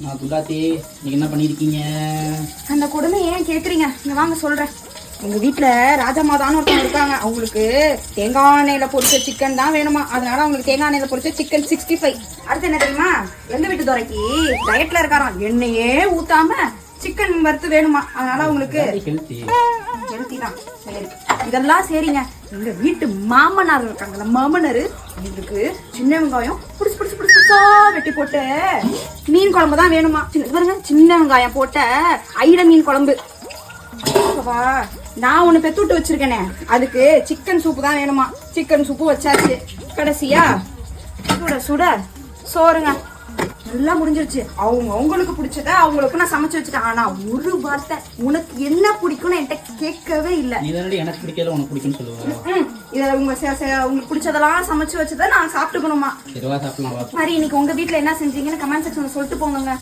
நான் குண்டாத்தி, நீங்க என்ன பண்ணிருக்கீங்க? அந்த கொடுமை ஏன் கேக்குறீங்க? இங்க வாங்க சொல்றேன். எங்க வீட்டுல ராஜமாதான்னு ஒருத்தவங்க இருக்காங்க. அவங்களுக்கு தேங்காய் எண்ணெயில பொரிச்ச சிக்கன் தான் வேணுமா. அதனால அவங்களுக்கு தேங்காய் எண்ணெயில பொரிச்ச சிக்கன் 65. அடுத்து என்ன தெரியுமா? எங்க வீட்டு துறைக்கு டயட்ல இருக்காராம். எண்ணெயே ஊத்தாம சிக்கன் வறுத்து வேணுமா. அதனால அவங்களுக்கு ஹெல்த்தி தான். சரி, இதெல்லாம் சரிங்க. எங்க வீட்டு மாமனார் இருக்காங்கல்ல, மாமனாரு, எங்களுக்கு சின்ன வெங்காயம் புடிச்சா வெட்டி போட்டு மீன் குழம்பு தான் வேணுமா. சின்ன வெங்காயம் போட்ட ஐட மீன் குழம்பு. நான் ஒண்ணு பெத்து விட்டு வச்சிருக்கேனே, அதுக்கு சிக்கன் சூப்பு தான் வேணுமா. சிக்கன் சூப்பு வச்சாச்சு. கடைசியா சுட சுட சோறுங்க. எல்லாம் முடிஞ்சிருச்சு. அவங்களுக்கு பிடிச்சத அவங்களுக்கு நான் சமைச்சு வச்சுட்டேன். ஆனா ஒரு வார்த்தை உனக்கு என்ன பிடிக்கும்னு என்கிட்ட கேட்கவே இல்ல. எனக்கு பிடிக்கல, உனக்கு பிடிக்கும்னு சொல்லுவேன். இத உங்களுக்கு பிடிச்சதெல்லாம் சமைச்சு வச்சதை நான் சாப்பிட்டுக்கணுமா. சாப்பிடலாம். சரி, இன்னைக்கு உங்க வீட்டுல என்ன செஞ்சீங்கன்னு கமெண்ட் செக்ஷன்ல சொல்லிட்டு போங்க.